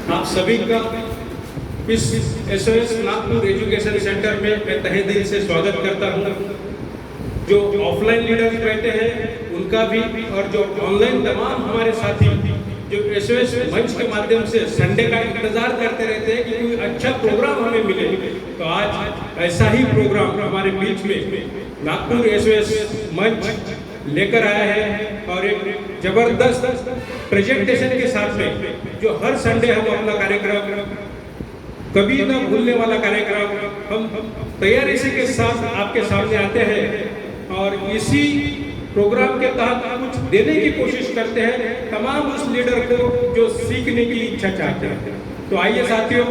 आप सभी का इस एसओएस नागपुर एजुकेशन सेंटर में मैं तहे दिल से स्वागत करता हूं। जो ऑफलाइन लीडर्स बैठे हैं उनका भी, और जो ऑनलाइन तमाम हमारे साथी जो एसओएस मंच के माध्यम से संडे का इंतजार करते रहते हैं कि कोई अच्छा प्रोग्राम हमें मिले, तो आज ऐसा ही प्रोग्राम हमारे बीच में नागपुर एसओएस मंच लेकर आया है। और एक जबरदस्त प्रेजेंटेशन के साथ में जो हर संडे हम अपना कार्यक्रम कभी ना भूलने वाला कार्यक्रम हम तैयारी से के साथ आपके सामने आते हैं और इसी प्रोग्राम के तहत कुछ देने की कोशिश करते हैं तमाम उस लीडर को जो सीखने की इच्छा चाहते हैं। तो आइए साथियों,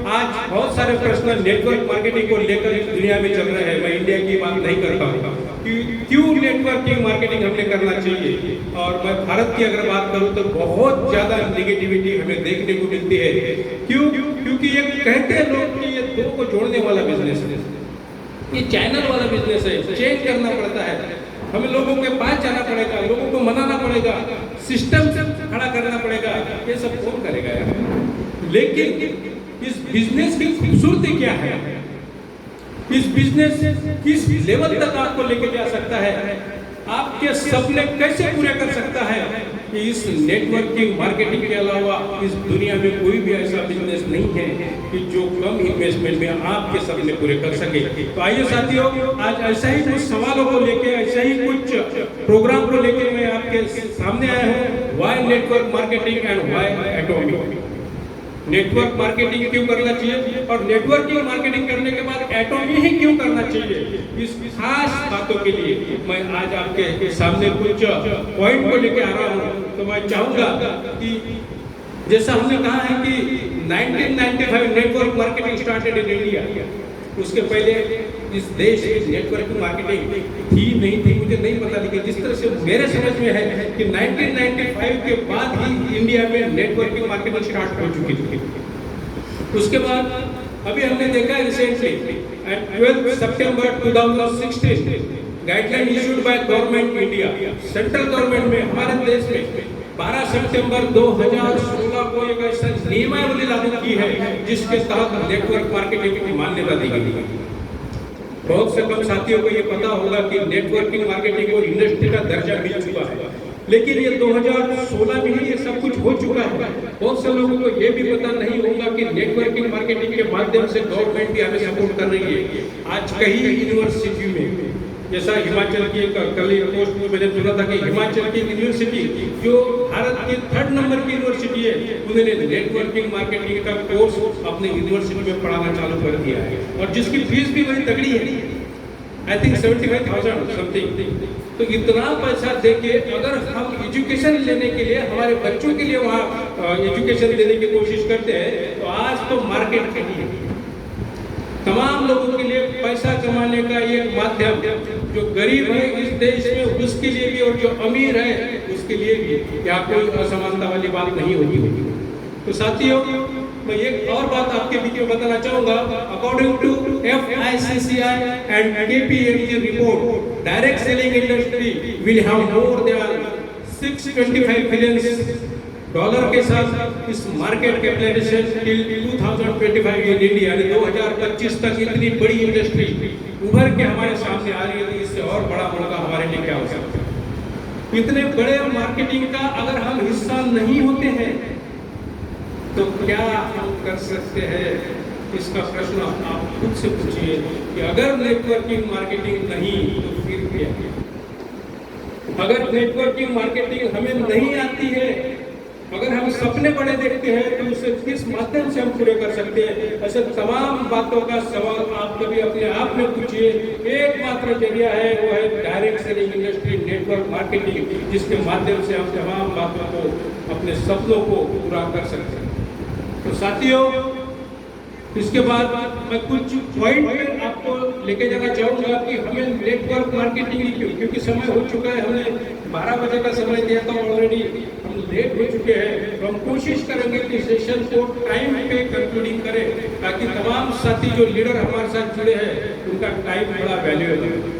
आज बहुत सारे प्रश्न नेटवर्क मार्केटिंग को लेकर इस दुनिया में चल रहे हैं। मैं इंडिया की बात नहीं करता हूँ कि क्यों नेटवर्किंग मार्केटिंग हमें करना चाहिए, और मैं भारत की अगर बात करूँ तो बहुत ज्यादा नेगेटिविटी हमें देखने को मिलती है। क्यों? क्योंकि ये कहते हैं लोग कि ये दो को जोड़ने वाला बिजनेस है, ये चैनल वाला बिजनेस है, चेंज करना पड़ता है, हमें लोगों के पास जाना पड़ेगा, लोगों को मनाना पड़ेगा, सिस्टम से खड़ा करना पड़ेगा। ये सब कौन करेगा यार? लेकिन इस बिजनेस की खूबसूरती क्या है, इस बिजनेस किस लेवल तक आपको लेके जा सकता है, आपके सपने कैसे पूरे कर सकता है, कि इस नेटवर्किंग मार्केटिंग के अलावा इस दुनिया में कोई भी ऐसा बिजनेस नहीं है कि जो कम इन्वेस्टमेंट में आपके सपने पूरे कर सके। तो आइए साथियों, आज ऐसा ही कुछ सवालों को लेके, ऐसा ही कुछ प्रोग्राम को लेके मैं आपके सामने आया हूँ। Why network marketing and why atomic. Network marketing क्यों करना चाहिए और नेटवर्किंग मार्केटिंग करने के बाद एटॉमी ही क्यों करना चाहिए, इस खास बातों के लिए मैं आज आपके सामने कुछ पॉइंट को लेके आ रहा हूँ। तो मैं चाहूंगा कि जैसा हमने कहा है कि 1995 network marketing started in India, उसके पहले इस देश में नेटवर्किंग मार्केटिंग थी नहीं थी मुझे नहीं पता, लेकिन जिस तरह से मेरे समझ में है कि 1995 के बाद ही इंडिया में नेटवर्किंग मार्केटिंग स्टार्ट हो चुकी थी। उसके बाद अभी हमने देखा है recently 12 September 2016 guideline issued by government India, central government में हमारे देश में 12 सितंबर 2016 को एक ऐसा नियमावली लागू की है जिसके तहत नेटवर्क मार्केटिंग की मान्यता दी गई। बहुत से कम साथियों को ये पता होगा कि नेटवर्किंग मार्केटिंग को इंडस्ट्री का दर्जा मिल चुका है, लेकिन ये 2016 में ही ये सब कुछ हो चुका है। बहुत से लोगों को ये भी पता नहीं होगा कि नेटवर्किंग मार्केटिंग के माध्यम से गवर्नमेंट भी हमें सपोर्ट कर रही है। आज कई यूनिवर्सिटी में, जैसा हिमाचल की कल पोस्ट में मैंने सुना था कि हिमाचल की यूनिवर्सिटी जो भारत की 3rd नंबर की यूनिवर्सिटी है, उन्होंने नेटवर्किंग मार्केटिंग का कोर्स अपने यूनिवर्सिटी में पढ़ाना चालू कर दिया है, और जिसकी फीस भी बड़ी तगड़ी है, आई थिंक 75,000 समथिंग। तो इतना पैसा देके अगर हम एजुकेशन लेने के लिए, हमारे बच्चों के लिए वहाँ एजुकेशन देने की कोशिश करते हैं, तो आज तो मार्केट नहीं है। तमाम लोगों के लिए पैसा कमाने का एक माध्यम, जो गरीब है इस देश में उसके लिए भी और जो अमीर है उसके लिए भी, यहाँ कोई असमानता वाली बात नहीं होती। तो साथियों, मैं एक और बात आपके बीच में बताना चाहूंगा। According to FICCI and KPMG report, direct selling industry will have more than $625 billion के साथ इस market capitalisation till 2025 in India, यानी 2025 तक इतनी बड़ी इंडस्ट्री उभर के हमारे सामने आ रही है। तो इससे और बड़ा मौका हमारे लिए क्या हो सकता है? इतने बड़े मार्केटिंग का अगर हम हिस्सा नहीं होते हैं तो क्या हम कर सकते हैं? इसका प्रश्न आप खुद से पूछिए कि अगर नेटवर्किंग मार्केटिंग नहीं तो फिर क्या? अगर नेटवर्किंग मार्केटिंग हमें नहीं आती है, अगर हम सपने बड़े देखते हैं तो उसे किस माध्यम से हम पूरे कर सकते हैं? ऐसे तमाम बातों का सवाल आप कभी अपने आप में पूछिए। एकमात्र जरिया है वो है direct selling industry network marketing, जिसके माध्यम से हम तमाम बातों को, अपने सपनों को पूरा कर सकते हैं। तो साथियों, इसके बाद मैं कुछ पॉइंट आपको लेके जाना चाहूंगा कि हमें नेटवर्क मार्केटिंग क्यों, क्योंकि समय हो चुका है, हमने 12 बजे का समय दिया था ऑलरेडी, हम लेट हो चुके हैं। तो हम कोशिश करेंगे कि सेशन को टाइम पे कंक्लूडिंग करें, ताकि तमाम साथी जो लीडर हमारे साथ जुड़े हैं उनका टाइम बड़ा वैल्यूएबल है।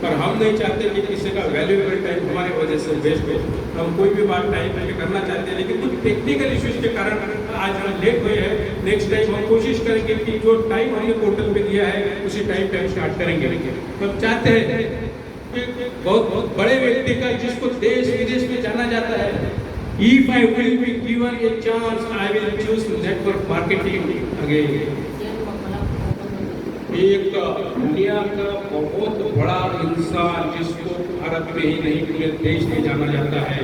पर हम नहीं चाहते कि किसी का वैल्यूएबल टाइम हमारे वजह से वेस्ट हो। हम कोई भी बात टाइम पे करना चाहते हैं, लेकिन कुछ टेक्निकल इश्यूज के कारण आज हम लेट हुए हैं। नेक्स्ट टाइम हम कोशिश करेंगे कि जो टाइम हमने पोर्टल पे दिया है उसी टाइम पे हम स्टार्ट करेंगे। हम चाहते हैं कि बहुत बड़े व्यक्ति का, जिसको देश विदेश में जाना जाता है, If I will be given a chance, I will choose network marketing again. एक दुनिया का बहुत बड़ा इंसान जिसको भारत में ही नहीं पूरे देश में जाना जाता है,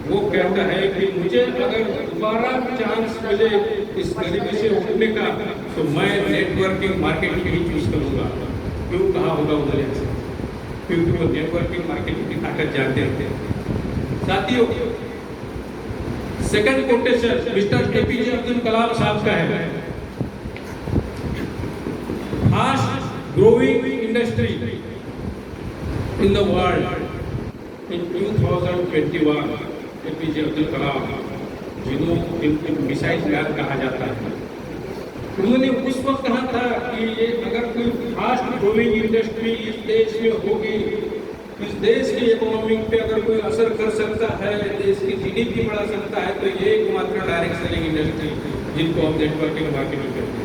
वो कहता है कि मुझे अगर दोबारा चांस मिले इस गरीबी से उठने का, तो मैं नेटवर्किंग मार्केटिंग ही चूज करूंगा। क्यों कहा होगा उन्होंने? क्योंकि वो नेटवर्किंग मार्केटिंग की ताकत जानते हैं। साथियों, second quotation mister APJ Abdul Kalam साहब का है, fast growing industry in the world in 2021। APJ Abdul Kalam, जिनको मिसाइल मैन कहा जाता है, उन्होंने उस वक्त कहा था कि ये अगर कोई फास्ट ग्रोइंग इंडस्ट्री इस देश में होगी, इस देश की इकोनॉमी पे अगर कोई असर कर सकता है, देश की जीडीपी बढ़ा सकता है, तो ये एकमात्र डायरेक्ट सेलिंग इंडस्ट्री, जिनको हम नेटवर्किंग मार्केटिंग कहते हैं।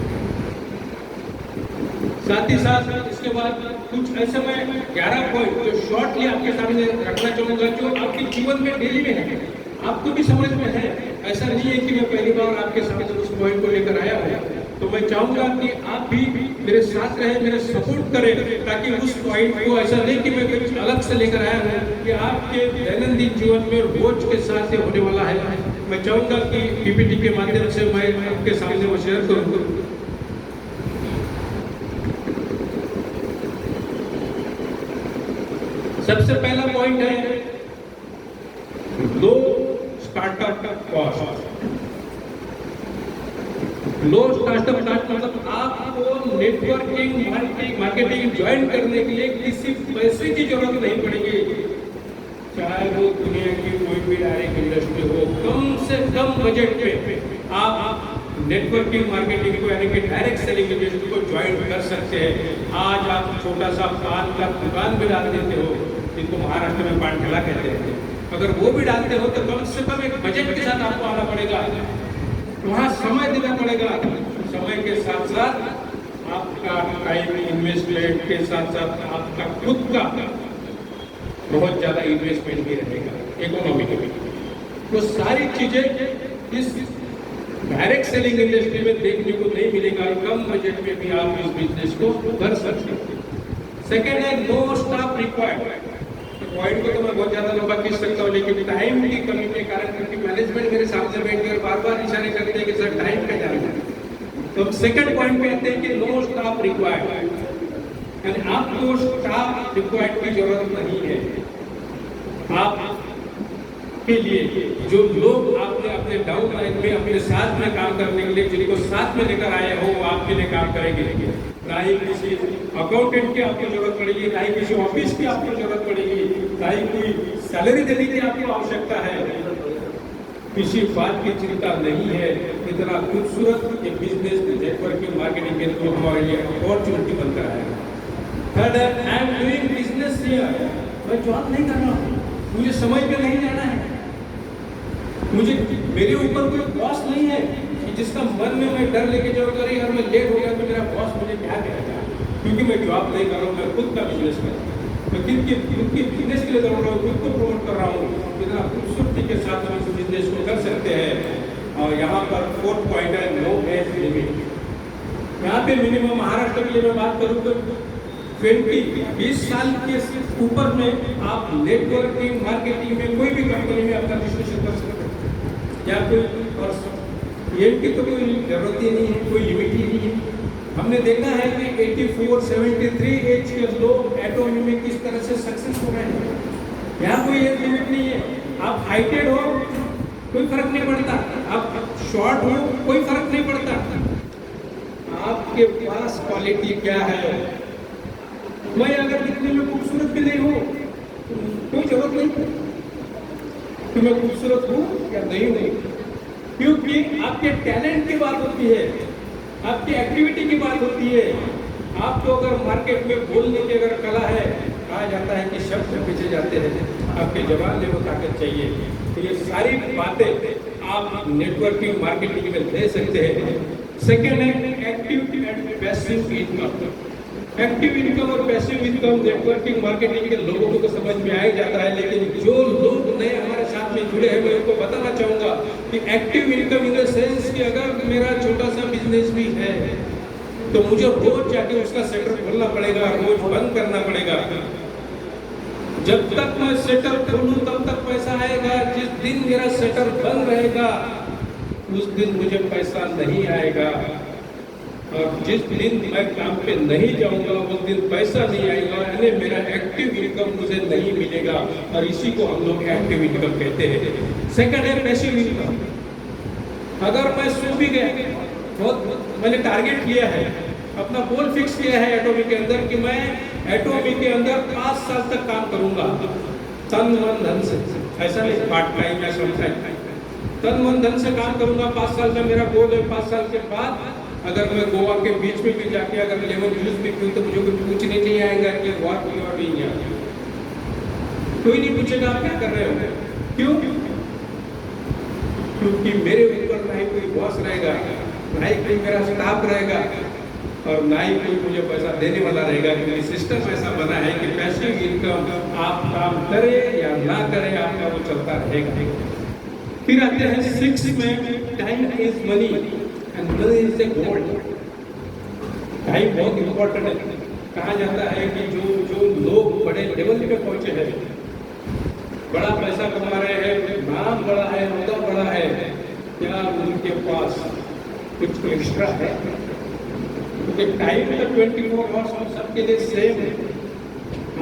साथ ही साथ इसके बाद कुछ ऐसे मैं 11 पॉइंट जो शॉर्टली आपके सामने रखना चाहूंगा, जो आपके जीवन में डेली में है, आपको भी समझ में है। ऐसा नहीं है कि मैं पहली बार आपके सामने उस पॉइंट को लेकर आया हूँ। तो मैं चाहूंगा कि आप भी मेरे साथ रहे, मेरे सपोर्ट करें, ताकि उस पॉइंट को ऐसा नहीं कि मैं कुछ अलग से लेकर आया हूँ, कि आपके दैनंदिन जीवन में रोज के साथ होने वाला है। मैं चाहूंगा कि पीपीटी के माध्यम से मैं आपके सामने वो शेयर करूँ। सबसे पहला पॉइंट है लो स्टार्टअप कॉस्ट। लो स्टार्टअप कॉस्ट मतलब आपको नेटवर्किंग मार्केटिंग ज्वाइन करने के लिए किसी पैसे की जरूरत नहीं पड़ेगी। चाहे वो दुनिया की कोई भी डायरेक्ट इंडस्ट्री हो, कम से कम बजट में आप नेटवर्किंग मार्केटिंग को यानी कि डायरेक्ट सेलिंग इंडस्ट्री को ज्वाइन कर सकते हैं। आज आप छोटा सा पान का दुकान भी डाल देते हो, जिनको महाराष्ट्र में पान ठेला कहते हैं, अगर वो भी डालते हो तो कम से कम एक बजट के साथ आपको आना पड़ेगा, वहाँ समय देना पड़ेगा। समय के साथ साथ आपका टाइम इन्वेस्टमेंट के साथ साथ आपका खुद का बहुत ज़्यादा इन्वेस्टमेंट भी रहेगा इकोनॉमी के लिए। तो सारी चीज़ें इस डायरेक्ट सेलिंग इंडस्ट्री में देखने को नहीं मिलेगा। कम बजट में भी आप इस बिजनेस को कर सकते हैं। सेकेंड है नो स्टाफ रिक्वायर्ड। पॉइंट को तो मैं बहुत ज़्यादा लंबा खींच सकता हूँ, लेकिन टाइम की कमी के कारण, क्योंकि मैनेजमेंट मेरे सामने बैठकर बार बार इशारे करते हैं कि सर टाइम पे जाना है। तो हम सेकंड पॉइंट पे आते हैं कि नो स्टाफ रिक्वायर्ड, यानी आपको स्टाफ रिक्वायर्ड की जरूरत नहीं है। आप के लिए जो लोग आपने अपने डाउन लाइन में अपने साथ में काम करने के लिए जिनको साथ में लेकर आए हो, वो आपके लिए काम करेंगे। ना ही किसी अकाउंटेंट की आपको जरूरत पड़ेगी, ना ही किसी ऑफिस की आपको जरूरत पड़ेगी, ना ही कोई सैलरी देने की आपको आवश्यकता है। किसी बात की चिंता नहीं है। इतना खूबसूरत ये बिजनेस नेटवर्किंग मार्केटिंग के थ्रू हमारे लिए अपॉर्चुनिटी बनकर आया। थर्ड है I am doing business here. मैं जॉब नहीं कर रहा हूँ, मुझे समय पे नहीं जाना है, मुझे मेरे ऊपर कोई बॉस नहीं है कि जिसका मन में मैं डर लेके जाऊँ अगर यार मैं लेट हो गया तो मेरा बॉस मुझे क्या कहेगा, क्योंकि मैं जॉब नहीं कर रहा हूँ, मैं खुद का बिजनेस कर रहा हूँ, मैं खुद के बिजनेस के लिए दौड़ रहा हूँ, खुद को प्रमोट कर रहा हूँ। इतना खूबसूरती के साथ हम इस बिजनेस को कर सकते हैं। और यहाँ पर फोर्थ पॉइंट है नो एज लिमिट। यहाँ पे मिनिमम महाराष्ट्र के लिए मैं बात करूँ तो 20 साल के ऊपर में आप नेटवर्किंग मार्केटिंग में कोई भी कंपनी में अपना रजिस्ट्रेशन कर सकते हैं, या कोई एज की तो कोई जरूरत ही नहीं है, कोई लिमिट ही नहीं है। हमने देखा है कि 84, 73 एज के लोग एटोमी में किस तरह से सक्सेस हो रहे हैं। यहाँ कोई एज लिमिट नहीं है। आप हाइटेड हो कोई फर्क नहीं पड़ता, आप शॉर्ट हो कोई फर्क नहीं पड़ता, आपके पास क्वालिटी क्या है। मैं अगर दिखने में खूबसूरत भी नहीं हूँ कोई जरूरत नहीं कि मैं खूबसूरत हूँ या नहीं हूँ, क्योंकि आपके टैलेंट की बात होती है, आपकी एक्टिविटी की बात होती है। आपको अगर मार्केट में बोलने की अगर कला है, कहा जाता है कि शब्द पीछे जाते हैं, आपके जवान में वो ताकत चाहिए। तो ये सारी बातें आप नेटवर्किंग मार्केटिंग में ले सकते हैं। सेकेंड है active and passive income. Active income और पैसिव इनकम नेटवर्किंग मार्केटिंग के लोगों को समझ में आ ही जाता है, लेकिन जो लोग नए हमारे साथ में जुड़े हैं मैं उनको बताना चाहूँगा कि active income in the sense कि अगर मेरा छोटा सा बिजनेस भी है तो मुझे रोज जाके उसका शटर खोलना पड़ेगा, रोज बंद करना पड़ेगा। जब तक मैं शटर खोलूं तब तक पैसा आएगा, जिस दिन मेरा शटर बंद रहेगा उस दिन मुझे पैसा नहीं आएगा, और जिस दिन मैं काम पे नहीं जाऊंगा उस दिन पैसा नहीं आएगा, यानी मेरा एक्टिव इनकम मुझे नहीं मिलेगा, और इसी को हम लोग एक्टिव इनकम कहते हैं। सेकंड है पैसिव इनकम। अगर मैं सो भी गया, बहुत मैंने टारगेट किया है, अपना गोल फिक्स किया है एटॉमी के अंदर कि मैं एटॉमी के अंदर 5 साल तक काम करूंगा तन मन धन से, ऐसा नहीं पार्ट टाइम या फुल टाइम, तन मन धन से काम करूंगा। 5 साल का मेरा गोल है। 5 साल के बाद अगर मैं गोवा के बीच में भी जाके अगर लेमन जूस भी पीऊँ तो मुझे कुछ पूछने नहीं आएगा कि what you are doing here. कोई नहीं पूछेगा आप क्या कर रहे हो। क्यों? क्योंकि मेरे ऊपर ना ही कोई बॉस रहेगा, ना ही कोई मेरा स्टाफ रहेगा, और ना ही कोई मुझे पैसा देने वाला रहेगा, क्योंकि सिस्टम ऐसा बना है कि पैसिव इनकम आप काम करें या ना करें आपका वो चलता रहेगा। फिर आते हैं 6 में time is money and money is a gold. Time बहुत इंपॉर्टेंट है। कहा जाता है कि जो लोग बड़े लेवल पे पहुंचे हैं, बड़ा पैसा कमा रहे हैं, नाम बड़ा है, मुद्दा बड़ा है, क्या उनके पास कुछ एक्स्ट्रा है? क्योंकि टाइम तो 24 आवर्स हम सबके लिए सेम है।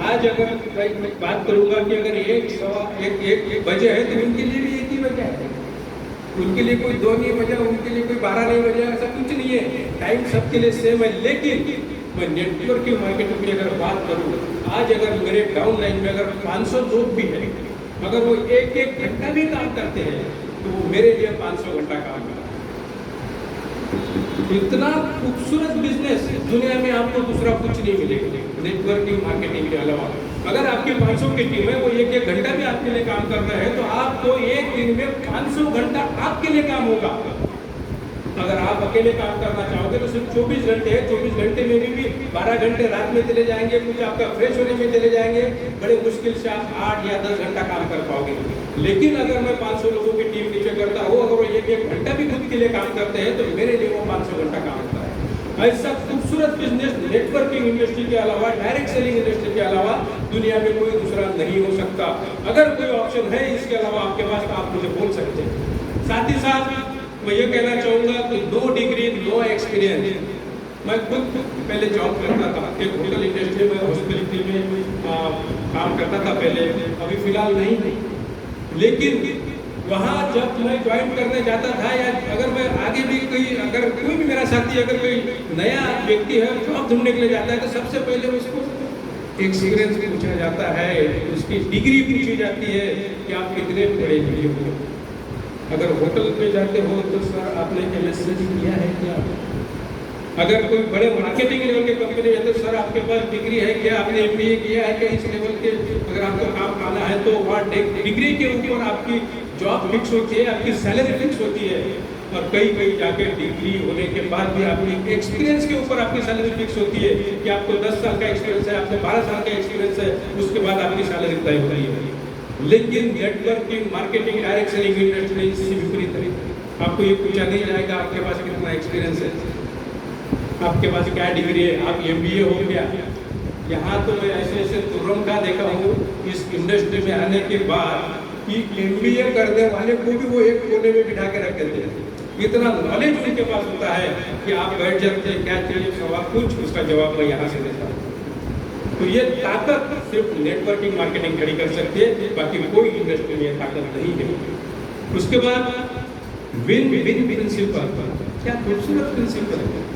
आज अगर मैं बात करूंगा कि अगर एक बजे है तो उनके लिए भी एक ही बजे है, उनके लिए कोई 2 नहीं बजा, उनके लिए कोई 12 नहीं बजा, ऐसा कुछ नहीं है। टाइम सबके लिए सेम है। लेकिन मैं नेटवर्किंग मार्केटिंग की अगर बात करूँ, आज अगर मेरे डाउन लाइन में अगर 500 लोग भी हैं, अगर वो एक घंटा भी काम करते हैं तो वो मेरे लिए 500 घंटा काम करता है। इतना खूबसूरत बिजनेस दुनिया में आपको दूसरा कुछ नहीं मिलेगा नेटवर्किंग मार्केटिंग के अलावा। अगर आपकी 500 की टीम है, वो एक घंटा भी आपके लिए काम कर रहा है, तो आपको एक दिन में 500 घंटा आपके लिए काम होगा। अगर आप अकेले काम करना चाहोगे तो सिर्फ 24 घंटे है। 24 घंटे में भी 12 घंटे रात में चले जाएंगे, कुछ आपका फ्रेश होने में चले जाएंगे, बड़े मुश्किल से आप 8 या 10 घंटा काम कर पाओगे। लेकिन अगर मैं 500 लोगों की टीम नीचे करता हूँ, अगर वो एक घंटा भी खुद के लिए काम करते हैं तो मेरे लिए वो 500 घंटा काम होता है। ऐसा खूबसूरत बिजनेस नेटवर्किंग इंडस्ट्री के अलावा, डायरेक्ट सेलिंग इंडस्ट्री के अलावा दुनिया में कोई दूसरा नहीं हो सकता। अगर कोई ऑप्शन है इसके अलावा आपके पास तो आप मुझे बोल सकते हैं। साथ ही साथ मैं ये कहना चाहूँगा कि नो डिग्री नो एक्सपीरियंस। मैं खुद पहले जॉब करता था एक होटल इंडस्ट्री में, हॉस्पिटलिटी में काम करता था पहले, अभी फिलहाल नहीं। लेकिन वहाँ जब मैं ज्वाइन करने जाता था, या अगर मैं आगे भी अगर कोई भी मेरा साथी अगर कोई नया व्यक्ति है जॉब ढूंढने के लिए जाता है तो सबसे पहले उसको एक्सपीरियंस पूछा जाता है, उसकी डिग्री पूछी जाती है कि आप कितने पढ़े लिखे हो। अगर होटल पे जाते हो तो सर आपने MSc किया है क्या? अगर कोई बड़े मार्केटिंग लेवल के कंपनी है तो सर आपके पास डिग्री है क्या, आपने MBA किया है क्या? इस लेवल के अगर आपको काम पाना है तो वहाँ डिग्री के ऊपर आपकी जॉब फिक्स होती है, आपकी सैलरी फिक्स होती है। और कई जाके डिग्री होने के बाद भी आपकी एक्सपीरियंस के ऊपर आपकी सैलरी फिक्स होती है कि आपको 10 साल का एक्सपीरियंस है, आपको 12 साल का एक्सपीरियंस है, उसके बाद आपकी सैलरी तय होती है। लेकिन networking marketing direct selling industry इससे विपरीत है। आपको ये पूछा नहीं जाएगा आपके पास कितना एक्सपीरियंस है, आपके पास क्या डिग्री है, आप MBA हो गया। यहाँ तो मैं ऐसे तुर्रम का देखा हूँ इस इंडस्ट्री में आने के बाद कि MBA करने वाले को भी वो एक कोने में बिठा के रख देते हैं। इतना नॉलेज उनके पास होता है कि आप बैठ जाते हैं, क्या चाहिए सवाल पूछ, उसका जवाब मैं यहाँ से देता हूँ। तो ये ताकत सिर्फ नेटवर्किंग मार्केटिंग खड़ी कर सकती है, बाकी कोई इंडस्ट्री में ये ताकत नहीं है। उसके बाद विन विन प्रिंसिपल, क्या खूबसूरत प्रिंसिपल है।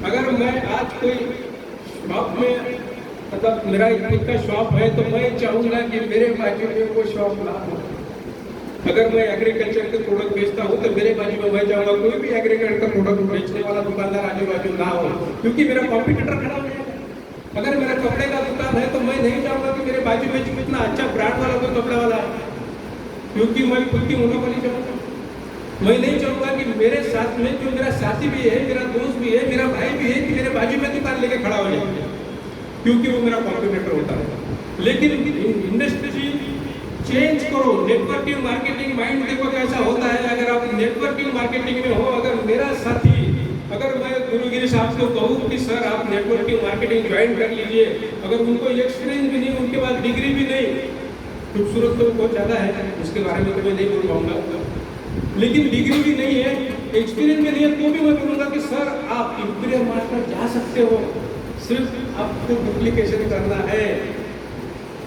अगर मैं आज कोई शॉप में, मतलब मेरा खुद का शॉप है, तो मैं चाहूँगा कि मेरे बाजू में वो शॉप ना हो। अगर मैं एग्रीकल्चर के प्रोडक्ट बेचता हूँ तो मेरे बाजू में मैं चाहूँगा कोई भी एग्रीकल्चर का प्रोडक्ट बेचने वाला दुकानदार आजू बाजू ना हो, क्योंकि मेरा कॉम्पिटिटर खड़ा हो जाएगा। अगर मेरा कपड़े का दुकान दुकान है तो मैं नहीं चाहूँगा कि मेरे बाजू में कितना अच्छा ब्रांड वाला कोई कपड़ा वाला है, क्योंकि मैं खुद की मोनोपोली चाहूँगा। मैं नहीं चाहूँगा कि मेरे साथ में जो मेरा साथी भी है, मेरा दोस्त भी है, मेरा भाई भी है, कि मेरे बाजू में दुकान लेके खड़ा हो जाए, क्योंकि वो मेरा कॉम्पिटिटर होता है। लेकिन इंडस्ट्री चेंज करो, नेटवर्किंग मार्केटिंग माइंड देखो कैसा होता है। अगर आप नेटवर्किंग मार्केटिंग में हो, अगर मेरा साथी, अगर मैं गुरुगिरी साहब को कहूँ कि सर आप नेटवर्किंग मार्केटिंग ज्वाइन कर लीजिए, अगर उनको एक्सपीरियंस भी नहीं, उनके पास डिग्री भी नहीं, खूबसूरत तो बहुत ज़्यादा है, उसके बारे में तो मैं नहीं बोल पाऊँगा, लेकिन डिग्री भी नहीं है, एक्सपीरियंस भी नहीं है, तो भी मैं बोलूँगा कि सर आप इंपीरियल मास्टर जा सकते हो, सिर्फ आपको डुप्लीकेशन करना है।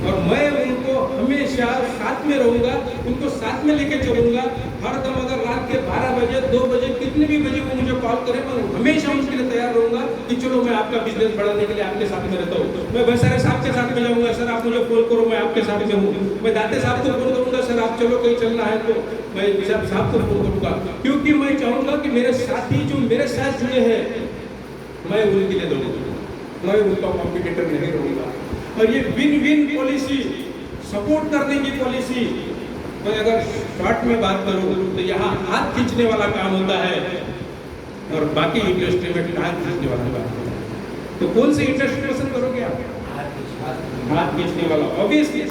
और मैं उनको हमेशा साथ में रहूँगा, उनको साथ में लेके चलूँगा। हर दम अगर रात के 12 बजे 2 बजे कितने भी बजे वो मुझे कॉल करे, मैं हमेशा उसके लिए तैयार रहूँगा कि चलो मैं आपका बिजनेस बढ़ाने के लिए आपके साथ में रहता हूँ। मैं वैसारे साहब के साथ में जाऊँगा, सर आप मुझे फोन करो, मैं आपके साथ में हूँ। मैं दाते साहब को फोन करूँगा, सर आप चलो कहीं चलना है तो मैं विशाल साहब को फोन करूँगा, क्योंकि मैं चाहूँगा कि मेरे साथी जो मेरे साथ जुड़े हैं, मैं उनके लिए दौड़ूँगा, मैं उनका कॉम्पिटिटर नहीं रहूँगा। और ये विन विन पॉलिसी, सपोर्ट करने की पॉलिसी, मैं अगर शॉर्ट में बात करूँ तो यहाँ हाथ खींचने वाला काम होता है और बाकी इंडस्ट्री में हाथ खींचने वाला काम होता है। तो कौन सी इंडस्ट्री पसंद करोगे आप? हाथ खींचने वाला, ऑब्वियसली।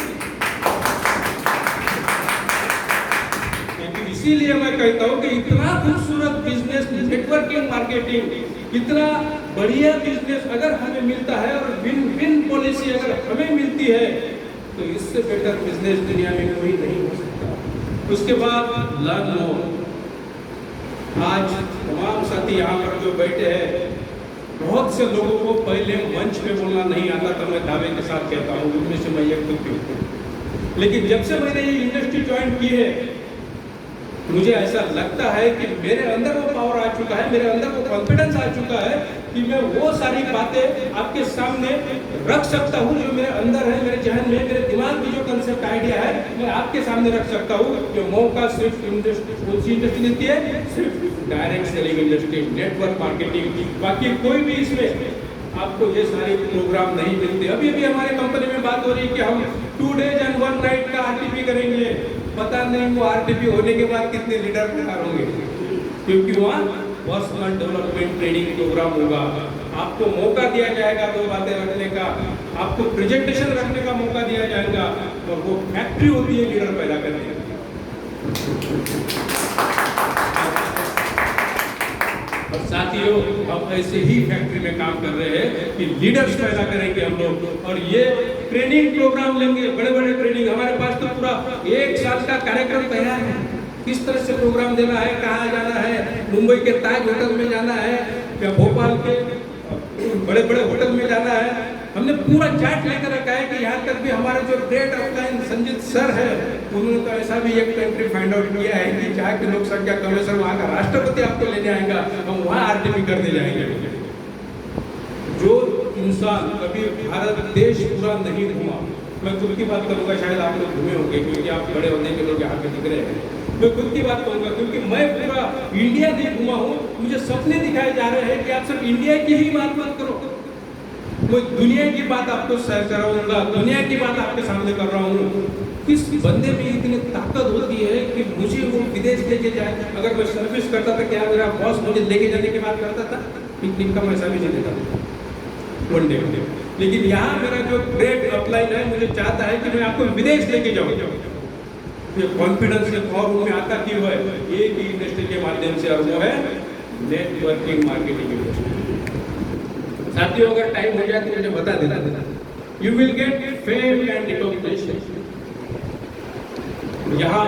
इसीलिए मैं कहता हूँ कि इतना खूबसूरत बिजनेस नेटवर्किंग मार्केटिंग, इतना बढ़िया बिजनेस अगर हमें मिलता है और विन विन पॉलिसी अगर हमें मिलती है, तो इससे बेटर बिजनेस दुनिया में कोई नहीं हो सकता। उसके बाद लर्न मोर। आज तमाम साथी यहाँ पर जो बैठे हैं, बहुत से लोगों को पहले मंच पे बोलना नहीं आता था, मैं दावे के साथ कहता हूँ, उनमें से मैं एक खुद हूँ। लेकिन जब से मैंने ये इंडस्ट्री ज्वाइन की है, मुझे ऐसा लगता है कि मेरे अंदर वो पावर आ चुका है, मेरे अंदर वो कॉन्फिडेंस आ चुका है कि मैं वो सारी बातें आपके सामने रख सकता हूँ जो मेरे अंदर है, मेरे जहन में, मेरे दिमाग में जो कंसेप्ट आइडिया है, मैं आपके सामने रख सकता हूँ। जो मौका सिर्फ इंडस्ट्री, कौन सी इंडस्ट्री देती है? सिर्फ direct selling industry, network marketing. बाकी कोई भी इसमें आपको ये सारे प्रोग्राम नहीं मिलते। अभी अभी हमारे कंपनी में बात हो रही है कि हम 2 days and 1 night का आरटीपी करेंगे। पता नहीं वो आरटीपी होने के बाद कितने लीडर तैयार होंगे, क्योंकि वहाँ पर्सनल डेवलपमेंट ट्रेनिंग प्रोग्राम होगा। आपको मौका दिया जाएगा 2 बातें रखने का, आपको प्रेजेंटेशन रखने का मौका दिया जाएगा, और वो फैक्ट्री होती है लीडर पैदा करने की। और साथियों, हम ऐसे ही फैक्ट्री में काम कर रहे हैं कि लीडर्स पैदा करेंगे हम लोग, और ये ट्रेनिंग प्रोग्राम लेंगे, बड़े बड़े ट्रेनिंग। हमारे पास तो पूरा 1 साल का कार्यक्रम तैयार है, किस तरह से प्रोग्राम देना है, कहाँ जाना है, मुंबई के ताज होटल में जाना है या भोपाल के बड़े बड़े होटल में जाना है। हमने पूरा चार्ट लेकर रखा है कि यहाँ तक भी हमारे जो ग्रेट ऑफलाइन संजीत सर है, उन्होंने तो ऐसा भी एक कंट्री फाइंड आउट किया है कि जहाँ की लोक संख्या कम है, सर वहाँ का राष्ट्रपति आपको लेने आएगा, हम वहाँ आरटीपी करने जाएंगे। जो इंसान कभी भारत देश पूरा नहीं घूमा, मैं खुद की बात करूंगा, शायद आप लोग घूमे होंगे क्योंकि आप बड़े होने के लोग यहाँ पे दिख रहे हैं। मैं खुद की बात करूंगा क्योंकि मैं पूरा इंडिया नहीं घूमा हूँ। मुझे सपने दिखाए जा रहे हैं कि आप सिर्फ इंडिया की ही बात मत करो, मैं दुनिया की बात आपको शेयर कराऊंगा, दुनिया की बात आपके सामने कर रहा हूँ। किस बंदे में इतनी ताकत होती है कि मुझे वो विदेश लेके जाए। अगर मैं सर्विस करता था, क्या मेरा बॉस मुझे लेके जाने की बात करता था? पिकनिक का पैसा भी नहीं देता था वन डे। लेकिन यहाँ मेरा जो ग्रेट अपलाइन है, मुझे चाहता है कि मैं आपको विदेश लेके जाऊँ। ये कॉन्फिडेंस के फॉर्म में आता क्यों है? एक ही इंडस्ट्री के माध्यम से, और वो है नेटवर्किंग मार्केटिंग इंडस्ट्री। साथियों, अगर टाइम हो जाए तो मुझे बता देना। You will get fame and recognition. यहाँ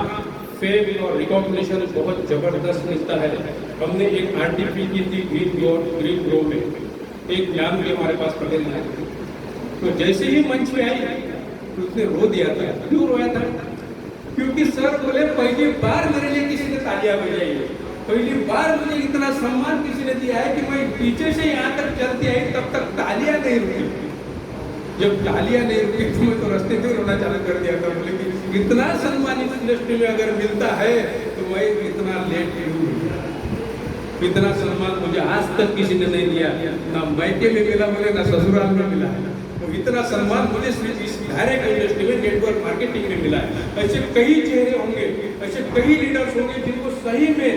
फेम और रिकॉग्निशन बहुत जबरदस्त मिलता है। हमने एक आरटीपी की थी ग्रीन ग्रो में, एक ज्ञान भी हमारे पास पटेल आए, तो जैसे ही मंच पे आई तो उसने रो दिया था। क्यों रोया था? क्योंकि सर बोले पहली बार मेरे लिए किसी ने तालियां बजाई है, पहली बार मुझे इतना सम्मान किसी ने दिया है कि मैं पीछे से यहाँ तक चलती आई, तब तक तालियां नहीं रुकी। जब तालियां नहीं रुकी तो मैं तो रास्ते में रोना चालू कर दिया था। बोले कि इतना सम्मान इस इंडस्ट्री में अगर मिलता है तो मैं इतना लेट क्यों? इतना सम्मान मुझे आज तक किसी ने नहीं दिया, ना मैके में मिला, बोले ना ससुराल में मिला। तो इतना सम्मान मुझे सिर्फ इस डायरेक्ट इंडस्ट्री में नेटवर्क मार्केटिंग में मिला है। ऐसे कई चेहरे होंगे, ऐसे कई लीडर्स होंगे जिनको सही में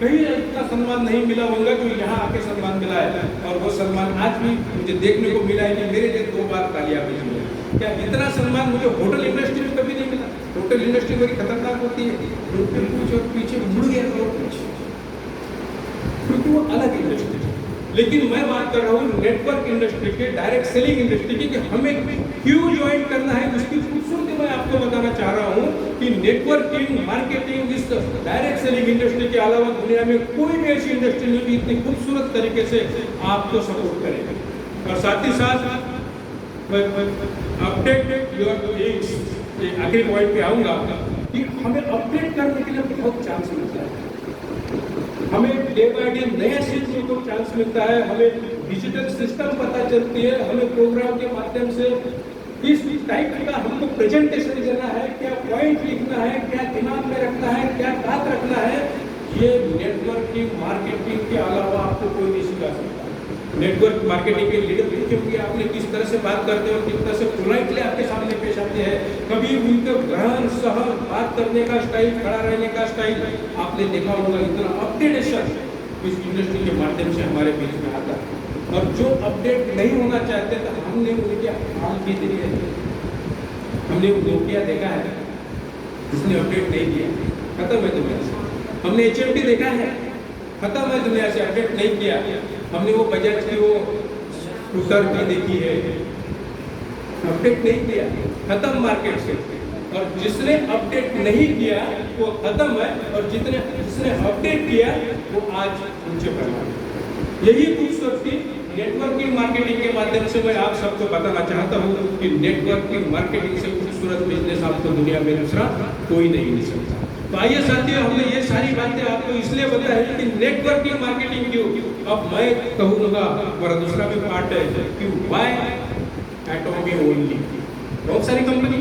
कहीं इतना सम्मान नहीं मिला होगा जो यहाँ आके सम्मान मिला है। और वो सम्मान आज भी मुझे देखने को मिला है कि मेरे लिए 2 बार तालियां बजी है। क्या इतना सम्मान मुझे होटल इंडस्ट्री में कभी नहीं मिला? होटल इंडस्ट्री बड़ी खतरनाक होती है, कुछ और पीछे मुड़ गया और पीछे, क्योंकि वो अलग इंडस्ट्री है। लेकिन मैं बात कर रहा हूँ नेटवर्क इंडस्ट्री के, डायरेक्ट सेलिंग इंडस्ट्री की, कि हमें क्यों ज्वाइन करना है। उसकी खूबसूरती मैं आपको बताना चाह रहा हूँ कि नेटवर्किंग मार्केटिंग इस डायरेक्ट सेलिंग इंडस्ट्री के अलावा दुनिया में कोई भी ऐसी इंडस्ट्री नहीं भी इतनी खूबसूरत तरीके से आपको सपोर्ट करेगी। और साथ ही साथ अपडेट योर थिंग्स, आखिरी पॉइंट पे आऊंगा कि हमें अपडेट करने के लिए बहुत चांस मिलता है। हमें डे बाय डे नया सीखने को चांस मिलता है, हमें डिजिटल सिस्टम पता चलती है, हमें प्रोग्राम के माध्यम से किस टाइप का हमको प्रेजेंटेशन देना है, क्या पॉइंट लिखना है, क्या दिमाग में रखना है, क्या बात रखना है, ये नेटवर्किंग मार्केटिंग के अलावा आपको कोई नहीं सिखा सकता। नेटवर्क मार्केटिंग के लीडर देखे होंगे आपने किस तरह से बात करते हो, किस तरह से पोलाइटली आपके सामने पेश आते हैं। कभी उनका ग्रहण सहन बात करने का स्टाइल, खड़ा रहने का स्टाइल आपने देखा होगा। इतना अपडेटेशन इस इंडस्ट्री के माध्यम से हमारे बीच में आता है। और जो अपडेट नहीं होना चाहते तो हमने उनके हाल भी देखे हैं। हमने नोकिया देखा है जिसने अपडेट नहीं किया, खत्म है दुनिया से। हमने HMD देखा है, खत्म है दुनिया से, अपडेट नहीं किया। हमने वो बजाज की वो स्कूटर की देखी है, अपडेट नहीं किया, खत्म मार्केट से। और जिसने अपडेट नहीं किया वो खत्म है, और जिसने अपडेट किया वो आज ऊंचे पर है। यही खूबसूरती नेटवर्किंग मार्केटिंग के माध्यम से मैं आप सबको बताना चाहता हूँ कि नेटवर्किंग मार्केटिंग से खूबसूरत बिजनेस आपको दुनिया में दूसरा कोई नहीं मिल सकता। तो आइए साथियों, हमने ये सारी बातें आपको इसलिए बताई कि नेटवर्किंग मार्केटिंग क्यों। अब मैं कहूँगा मेरा दूसरा भी पार्ट है कि व्हाई एटॉमी ओनली। बहुत सारी कंपनी